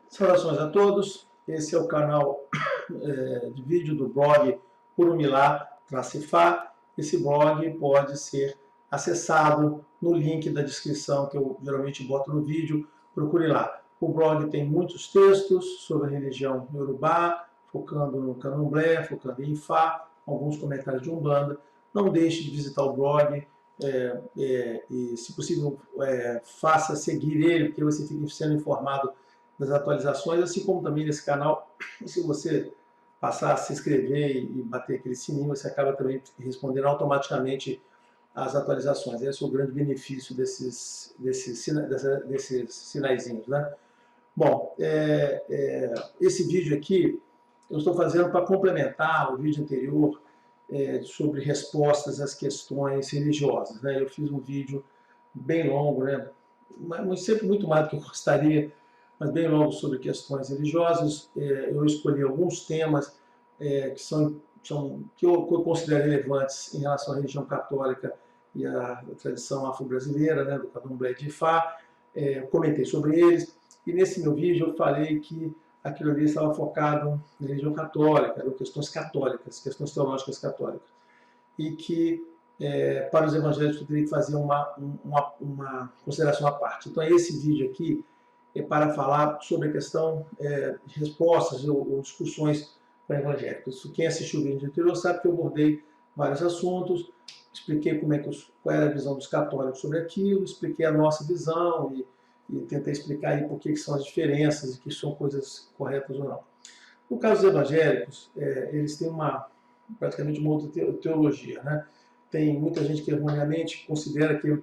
Saudações a todos, esse é o canal de vídeo do blog Curumilá-Fá. Esse blog pode ser acessado no link da descrição que eu geralmente boto no vídeo, procure lá. O blog tem muitos textos sobre a religião iorubá, focando no candomblé, focando em Ifá, alguns comentários de Umbanda. Não deixe de visitar o blog e, se possível, faça seguir ele, porque você fica sendo informado das atualizações, assim como também nesse canal. Se você passar a se inscrever e bater aquele sininho, você acaba também respondendo automaticamente às atualizações. Esse é o grande benefício desses sinaizinhos, né? Bom, esse vídeo aqui eu estou fazendo para complementar o vídeo anterior sobre respostas às questões religiosas, né? Eu fiz um vídeo bem longo, né? Mas sempre muito mais do que eu gostaria, mas bem longo sobre questões religiosas. Eu escolhi alguns temas que eu considero relevantes em relação à religião católica e à tradição afro-brasileira, né, do candomblé de Ifá. Comentei sobre eles, e nesse meu vídeo eu falei que aquilo ali estava focado na religião católica, eram questões católicas, questões teológicas católicas, e que para os evangélicos eu teria que fazer uma consideração à parte. Então esse vídeo aqui é para falar sobre a questão de respostas ou discussões para evangélicos. Quem assistiu o vídeo anterior sabe que eu abordei vários assuntos, expliquei qual era a visão dos católicos sobre aquilo, expliquei a nossa visão e tentei explicar aí por que são as diferenças e que são coisas corretas ou não. No caso dos evangélicos, eles têm praticamente uma outra teologia, né? Tem muita gente que erroneamente considera que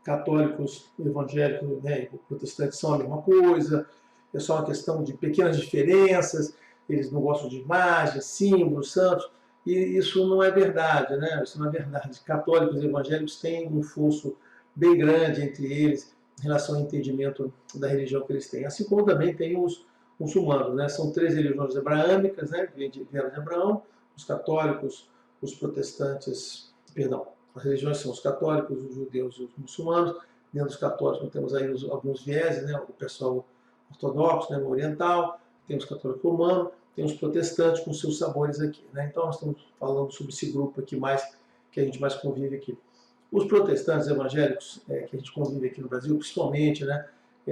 católicos, evangélicos, né, e protestantes são a mesma coisa, é só uma questão de pequenas diferenças, eles não gostam de imagens, símbolos, santos, e isso não é verdade, né? Isso não é verdade. Católicos e evangélicos têm um fosso bem grande entre eles em relação ao entendimento da religião que eles têm, assim como também tem os muçulmanos, né? São 3 religiões abraâmicas, né, que vieram de Abraão, os católicos, os protestantes, perdão, as religiões são os católicos, os judeus e os muçulmanos. Dentro dos católicos temos aí alguns vieses, né? O pessoal ortodoxo, né? O oriental, tem os católicos romanos, tem os protestantes com seus sabores aqui, né? Então nós estamos falando sobre esse grupo aqui que a gente mais convive aqui. Os protestantes evangélicos que a gente convive aqui no Brasil, principalmente, né?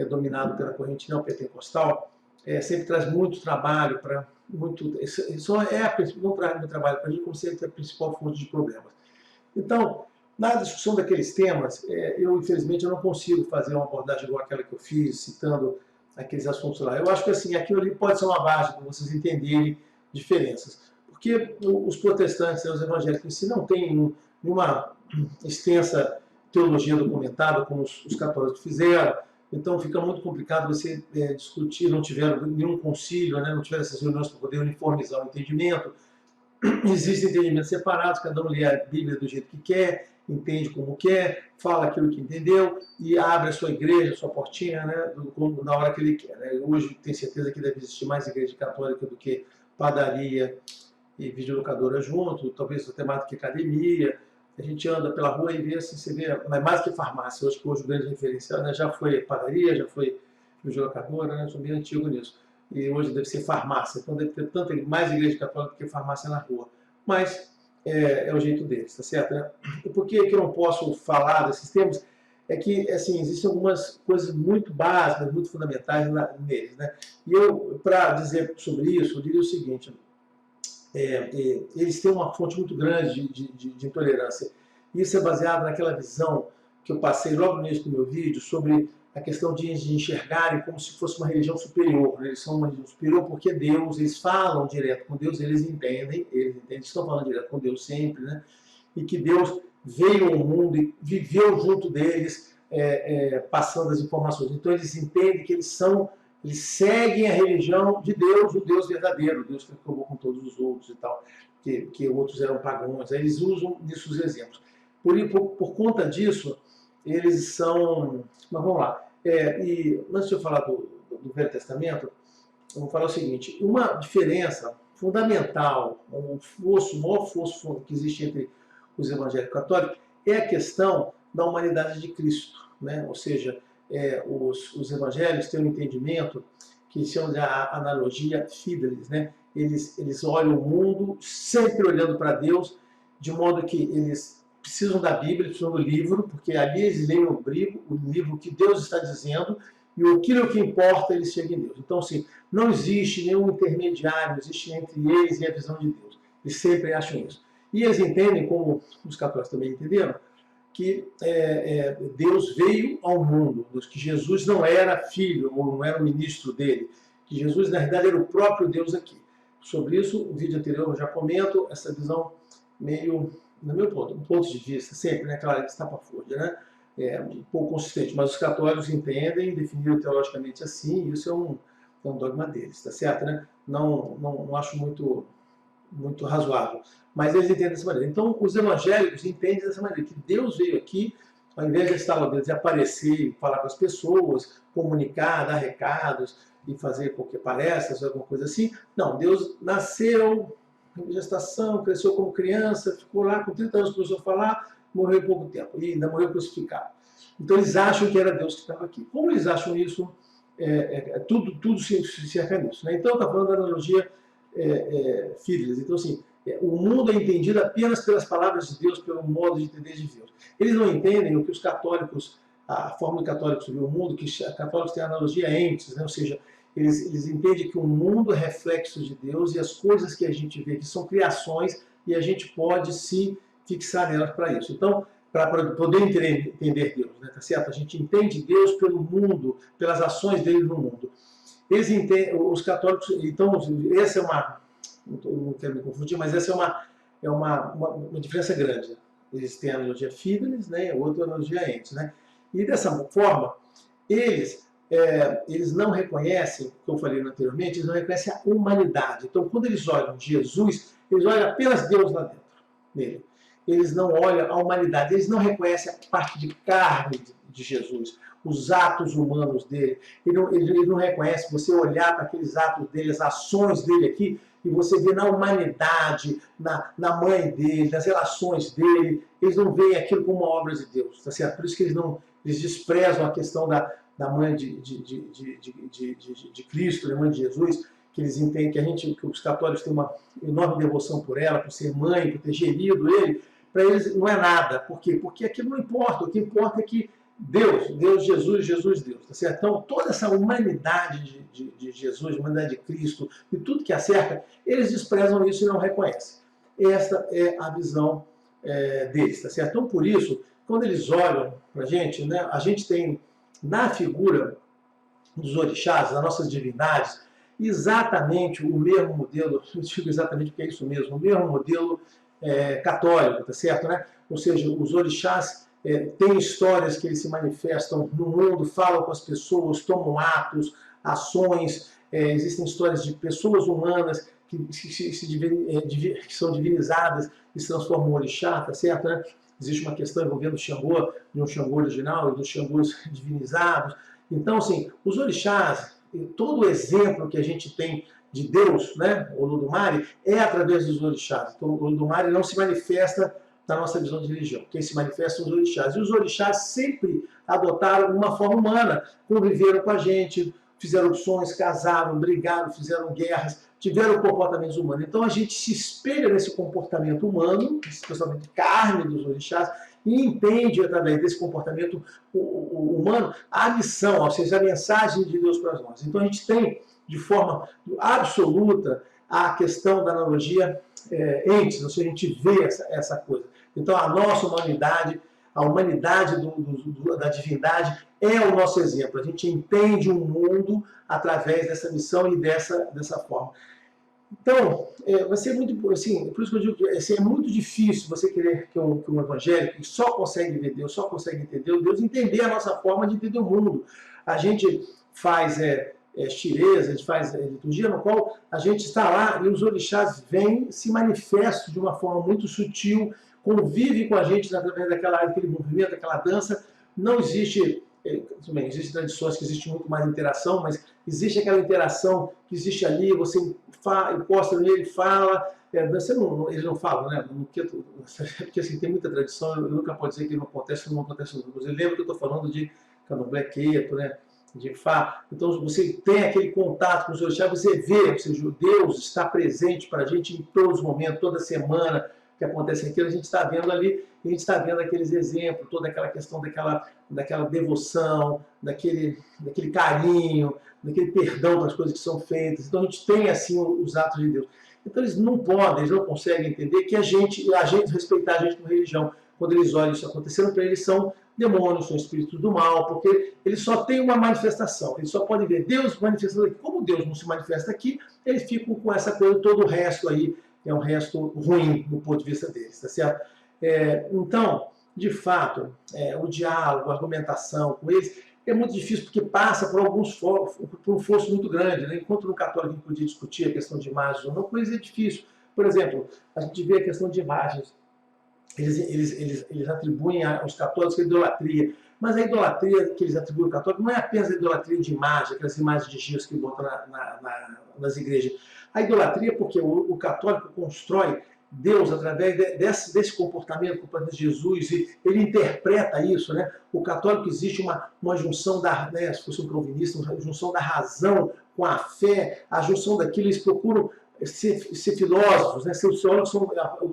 Dominado pela corrente neopentecostal, sempre traz muito trabalho para não traz muito trabalho para a gente, como sempre é a principal fonte de problemas. Então, na discussão daqueles temas, infelizmente, eu não consigo fazer uma abordagem igual aquela que eu fiz, citando aqueles assuntos lá. Eu acho que assim, aquilo ali pode ser uma base para vocês entenderem diferenças. Porque os protestantes e os evangélicos em si não têm nenhuma extensa teologia documentada, como os católicos fizeram. Então fica muito complicado você discutir, não tiveram nenhum concílio, né, não tiveram essas reuniões para poder uniformizar o entendimento. Existem entendimentos separados, cada um lê a Bíblia do jeito que quer, entende como quer, fala aquilo que entendeu e abre a sua igreja, a sua portinha, né, na hora que ele quer. Né? Hoje tenho certeza que deve existir mais igreja católica do que padaria e videolocadora junto, talvez até mais do que academia. A gente anda pela rua e vê assim, você vê, mas mais que farmácia, hoje o grande referencial, né, já foi padaria, já foi videolocadora, né, eu sou bem antigo nisso. E hoje deve ser farmácia, então deve ter mais igreja católica do que farmácia na rua. Mas é o jeito deles, tá certo? Né? E por que eu não posso falar desses termos? É que, assim, existem algumas coisas muito básicas, muito fundamentais neles, né? E eu, para dizer sobre isso, eu diria o seguinte, eles têm uma fonte muito grande de intolerância. Isso é baseado naquela visão que eu passei logo no início do meu vídeo sobre a questão de enxergarem como se fosse uma religião superior. Eles são uma religião superior porque Deus, eles falam direto com Deus, eles entendem, estão falando direto com Deus sempre, né? E que Deus veio ao mundo e viveu junto deles, passando as informações. Então eles entendem que eles seguem a religião de Deus, o Deus verdadeiro, o Deus que acabou com todos os outros e tal, que outros eram pagãos. Aí eles usam nisso os exemplos. Por conta disso, eles são... Mas vamos lá. E antes de eu falar do Velho Testamento, eu vou falar o seguinte, uma diferença fundamental, o maior fosso que existe entre os evangélicos católicos é a questão da humanidade de Cristo, né? Ou seja, os evangélicos têm um entendimento que chamam de analogia fidelis, né? Eles olham o mundo sempre olhando para Deus, de modo que eles precisam da Bíblia, precisam do livro, porque ali eles leem o livro que Deus está dizendo, e aquilo que importa, eles chegam em Deus. Então, assim, não existe nenhum intermediário, existe entre eles e a visão de Deus. Eles sempre acham isso. E eles entendem, como os católicos também entenderam, que Deus veio ao mundo, que Jesus não era filho, ou não era o ministro dele, que Jesus, na verdade, era o próprio Deus aqui. Sobre isso, o vídeo anterior eu já comento, essa visão meio, no meu ponto de vista, sempre, né, claro, estapafúrdia, né, um pouco consistente, mas os católicos entendem, definiram teologicamente assim, e isso é um dogma deles, tá certo, né? Não acho muito razoável, mas eles entendem dessa maneira. Então, os evangélicos entendem dessa maneira, que Deus veio aqui, ao invés de estar lá dentro, de aparecer, falar com as pessoas, comunicar, dar recados e fazer qualquer palestras, alguma coisa assim. Não, Deus nasceu em gestação, cresceu como criança, ficou lá com 30 anos, começou a falar, morreu em pouco tempo, e ainda morreu crucificado. Então, eles acham que era Deus que estava aqui. Como eles acham isso, tudo se cerca nisso, né? Então, está falando da analogia fidelis. Então, assim, o mundo é entendido apenas pelas palavras de Deus, pelo modo de entender de Deus. Eles não entendem o que os católicos, a forma que católicos vê o mundo, que os católicos têm a analogia entes, né? Ou seja, eles entendem que o mundo é reflexo de Deus e as coisas que a gente vê que são criações e a gente pode se fixar nelas para isso. Então, para poder entender Deus, né? Tá certo? A gente entende Deus pelo mundo, pelas ações dele no mundo. Eles entendem, os católicos, então, essa é uma, não quero me confundir, mas essa é uma diferença grande. Eles têm a analogia fidelis, né, a outra analogia entes, né? E dessa forma, eles não reconhecem, como eu falei anteriormente, eles não reconhecem a humanidade. Então, quando eles olham Jesus, eles olham apenas Deus lá dentro, nele. Eles não olham a humanidade, eles não reconhecem a parte de carne de Jesus, os atos humanos dele. Ele não reconhece, você olhar para aqueles atos dele, as ações dele aqui, e você vê na humanidade, na mãe dele, nas relações dele, eles não veem aquilo como uma obra de Deus, tá certo? Por isso que eles desprezam a questão da mãe de Cristo, da mãe de Jesus, que eles entendem que os católicos têm uma enorme devoção por ela, por ser mãe, por ter gerido ele. Para eles não é nada. Por quê? Porque aquilo não importa. O que importa é que Deus, Jesus, Deus. Tá certo? Então, toda essa humanidade de Jesus, humanidade de Cristo, e tudo que a cerca, eles desprezam isso e não reconhecem. Esta é a visão deles. Tá certo? Então, por isso, quando eles olham para a gente, né, a gente tem na figura dos orixás, das nossas divindades, exatamente o mesmo modelo, eu digo exatamente porque é isso mesmo, o mesmo modelo católico, tá certo, né? Ou seja, os orixás têm histórias que eles se manifestam no mundo, falam com as pessoas, tomam atos, ações, existem histórias de pessoas humanas que são divinizadas e se transformam em orixá, tá certo, né? Existe uma questão envolvendo o Xangô, de um Xangô original e dos Xangôs divinizados. Então, assim, os orixás, todo o exemplo que a gente tem de Deus, né, o Olodumare, é através dos orixás. Então, o Olodumare não se manifesta na nossa visão de religião. Quem se manifesta são os orixás. E os orixás sempre adotaram uma forma humana, conviveram com a gente, fizeram opções, casaram, brigaram, fizeram guerras, tiveram comportamentos humanos. Então, a gente se espelha nesse comportamento humano, especialmente de carne dos orixás, e entende, através desse comportamento humano, a missão, ou seja, a mensagem de Deus para nós. Então, a gente tem, de forma absoluta, a questão da analogia entes, ou seja, a gente vê essa coisa. Então, a nossa humanidade, a humanidade da divindade é o nosso exemplo. A gente entende o mundo através dessa missão e dessa forma. Então, vai ser muito, assim, por isso que eu digo que é muito difícil você querer que um evangélico que só consegue ver Deus, só consegue entender Deus, entender a nossa forma de entender o mundo. A gente faz xireza, a gente faz liturgia no qual a gente está lá e os orixás vêm, se manifestam de uma forma muito sutil, convivem com a gente através daquele movimento, daquela dança. Não existe, bem, existem tradições que existe muito mais interação, mas existe aquela interação que existe ali, você encosta nele, fala, eles não falam, né? Porque assim, tem muita tradição, eu nunca posso dizer que não acontece, não acontece. Eu lembro que eu estou falando de candomblé, queto, né? de Fá. Então, você tem aquele contato com os orixás, você vê, ou seja, Deus está presente para a gente em todos os momentos, toda semana que acontece aquilo, a gente está vendo ali, a gente está vendo aqueles exemplos, toda aquela questão daquela devoção, daquele carinho, daquele perdão para as coisas que são feitas. Então, a gente tem, assim, os atos de Deus. Então, eles não podem, eles não conseguem entender que a gente respeitar a gente como religião, quando eles olham isso acontecendo, para eles são demônios, são espíritos do mal, porque eles só têm uma manifestação, eles só podem ver Deus manifestando aqui. Como Deus não se manifesta aqui, eles ficam com essa coisa, todo o resto aí, que é um resto ruim do ponto de vista deles, tá certo? Então, de fato, o diálogo, a argumentação com eles é muito difícil, porque passa por um esforço muito grande, né? Enquanto no católico a gente podia discutir a questão de imagens ou não, coisa é difícil. Por exemplo, a gente vê a questão de imagens. Eles atribuem aos católicos a idolatria, mas a idolatria que eles atribuem ao católico não é apenas a idolatria de imagem, aquelas imagens de giros que botam nas igrejas. A idolatria é porque o católico constrói Deus através desse comportamento de Jesus, e ele interpreta isso, né? O católico existe uma junção né, se fosse um calvinista, uma junção da razão com a fé, a junção daquilo, eles procuram ser filósofos, né? Ser teólogos,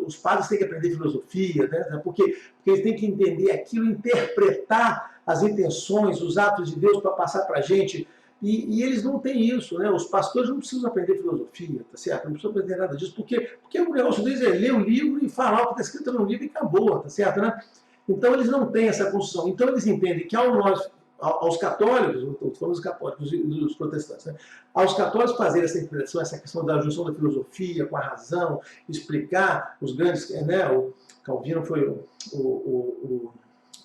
os padres têm que aprender filosofia, né? Porque eles têm que entender aquilo, interpretar as intenções, os atos de Deus para passar para a gente. E eles não têm isso, né? Os pastores não precisam aprender filosofia, tá certo? Não precisam aprender nada disso, porque o negócio deles é ler o livro e falar o que está escrito no livro e acabou, tá certo, né? Então eles não têm essa construção. Então eles entendem que aos católicos, estou falando dos católicos e dos protestantes, né? Aos católicos fazerem essa interpretação, essa questão da junção da filosofia com a razão, explicar os grandes, né? O Calvino foi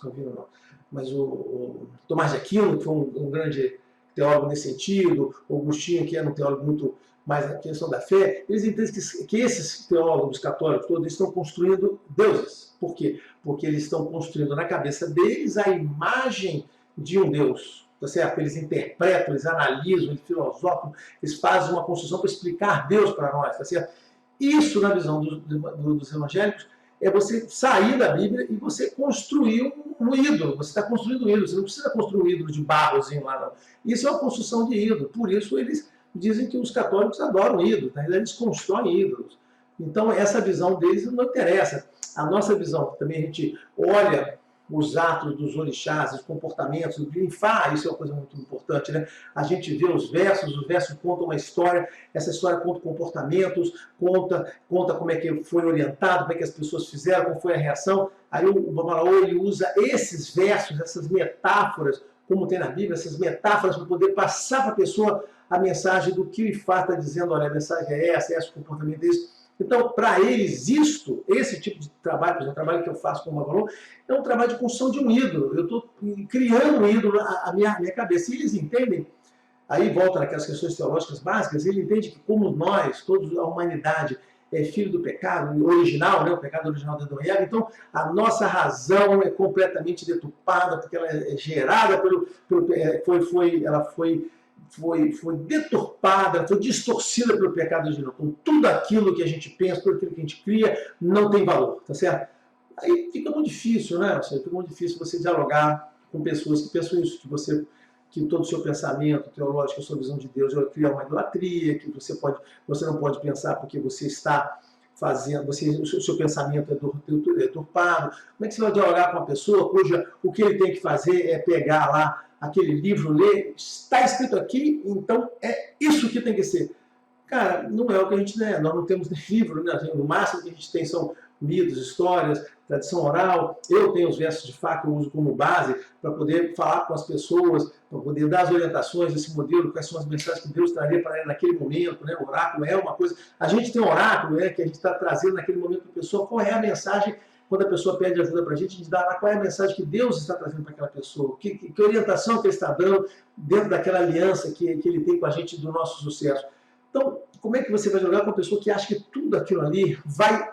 Calvino não, mas o Tomás de Aquino, que foi um grande teólogo nesse sentido, o Agostinho, que era um teólogo muito mais na questão da fé, eles entendem que esses teólogos católicos todos estão construindo deuses. Por quê? Porque eles estão construindo na cabeça deles a imagem de um Deus, tá certo? Eles interpretam, eles analisam, eles filosofam, eles fazem uma construção para explicar Deus para nós, tá certo? Isso, na visão dos evangélicos, é você sair da Bíblia e você construir um ídolo. Você está construindo um ídolo, você não precisa construir um ídolo de barrozinho lá, não. Isso é uma construção de ídolo. Por isso eles dizem que os católicos adoram ídolos, né? Eles constroem ídolos. Então essa visão deles não interessa. A nossa visão, também a gente olha os atos dos orixás, os comportamentos, isso é uma coisa muito importante, né? A gente vê os versos contam uma história, essa história conta comportamentos, conta como é que foi orientado, como é que as pessoas fizeram, como foi a reação. Aí o Babalaô, ele usa esses versos, essas metáforas, como tem na Bíblia, essas metáforas para poder passar para a pessoa a mensagem do que o Ifá está dizendo, olha, a mensagem é essa, o comportamento é esse. Então, para eles, esse tipo de trabalho, por exemplo, o trabalho que eu faço com o Babalaô, é um trabalho de construção de um ídolo. Eu estou criando um ídolo na minha cabeça. E eles entendem, aí volta naquelas questões teológicas básicas, ele entende que como nós, toda a humanidade, é filho do pecado original, né, o pecado original da Adão e Eva, então a nossa razão é completamente deturpada, porque ela é gerada ela foi deturpada, foi distorcida pelo pecado original. Então, tudo aquilo que a gente pensa, tudo aquilo que a gente cria, não tem valor, tá certo? Aí fica muito difícil, né? Fica muito difícil você dialogar com pessoas que pensam isso, que todo o seu pensamento teológico, a sua visão de Deus cria uma idolatria, que você não pode pensar porque você está fazendo, o seu pensamento é deturpado. Como é que você vai dialogar com uma pessoa o que ele tem que fazer é pegar lá aquele livro, ler, está escrito aqui, então é isso que tem que ser. Cara, não é o que a gente, né? Nós não temos livro, né? No máximo que a gente tem são mitos, histórias, tradição oral. Eu tenho os versos de Fá que eu uso como base para poder falar com as pessoas, para poder dar as orientações desse modelo, quais são as mensagens que Deus traria para ela naquele momento, né? O oráculo é uma coisa. A gente tem um oráculo, né, que a gente está trazendo naquele momento para a pessoa, qual é a mensagem. Quando a pessoa pede ajuda para a gente dá lá qual é a mensagem que Deus está trazendo para aquela pessoa, que orientação que ele está dando dentro daquela aliança que ele tem com a gente do nosso sucesso. Então, como é que você vai jogar com uma pessoa que acha que tudo aquilo ali vai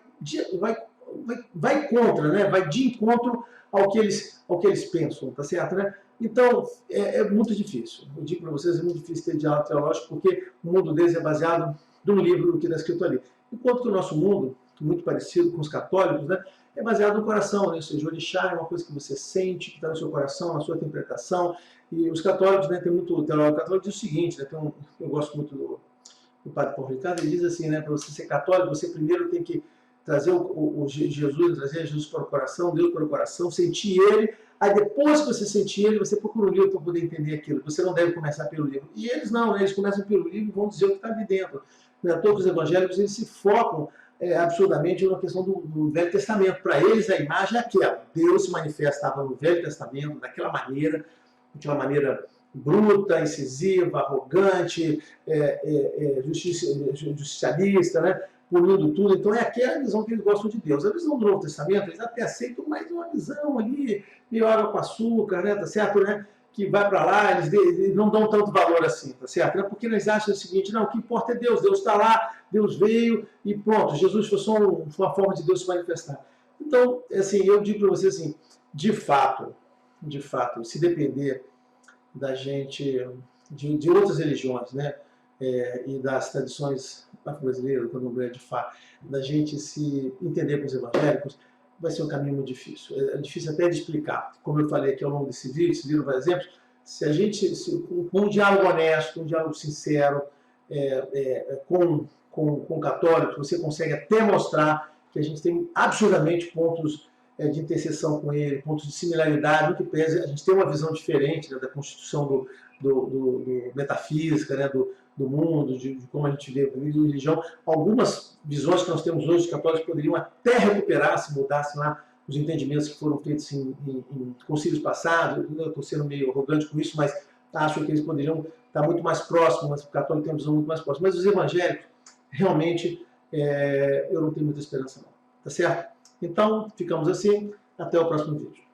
contra, né? Vai de encontro ao que eles pensam, tá certo, né? Então, é muito difícil. Eu digo para vocês, é muito difícil ter diálogo teológico, porque o mundo deles é baseado num livro do que está escrito ali. Enquanto que o nosso mundo, muito parecido com os católicos, né? é baseado no coração, né? Ou seja, o orixá é uma coisa que você sente, que está no seu coração, na sua interpretação. E os católicos, né, tem muito, o teólogo católico diz o seguinte, né, eu gosto muito do padre Paulo Ricardo, ele diz assim, né, para você ser católico, você primeiro tem que trazer o Jesus, trazer Jesus para o coração, Deus para o coração, sentir ele, aí depois que você sentir ele, você procura um livro para poder entender aquilo. Você não deve começar pelo livro. E eles não, né, eles começam pelo livro e vão dizer o que está ali dentro. Né? Todos os evangélicos, eles se focam absurdamente na questão do Velho Testamento. Para eles, a imagem é aquela. Deus se manifestava no Velho Testamento daquela maneira, de uma maneira bruta, incisiva, arrogante, justicialista, né? Punindo tudo. Então é aquela visão que eles gostam de Deus. A visão do Novo Testamento, eles até aceitam, mas uma visão ali, meio água com açúcar, né? Tá certo, né? Que vai para lá, eles não dão tanto valor assim, tá certo? Porque eles acham o seguinte, não, o que importa é Deus, Deus está lá, Deus veio e pronto, Jesus foi só uma forma de Deus se manifestar. Então, assim, eu digo para vocês assim, de fato, se depender da gente, de outras religiões, né, e das tradições afro-brasileiras, do candomblé de Fá, da gente se entender com os evangélicos, vai ser um caminho muito difícil. É difícil até de explicar. Como eu falei aqui ao longo desse vídeo, esse vídeo vai exemplos, se a gente, com um diálogo honesto, um diálogo sincero, com católicos, você consegue até mostrar que a gente tem absurdamente pontos de interseção com ele, pontos de similaridade, no que pese a gente tem uma visão diferente, né, da constituição do metafísica, né, do mundo, de como a gente vê a religião. Algumas visões que nós temos hoje, os católicos poderiam até recuperar se mudassem lá os entendimentos que foram feitos em concílios passados. Eu estou sendo meio arrogante com isso, mas acho que eles poderiam estar muito mais próximos, mas o católico tem uma visão muito mais próxima. Mas os evangélicos, realmente, eu não tenho muita esperança não. Tá certo? Então, ficamos assim. Até o próximo vídeo.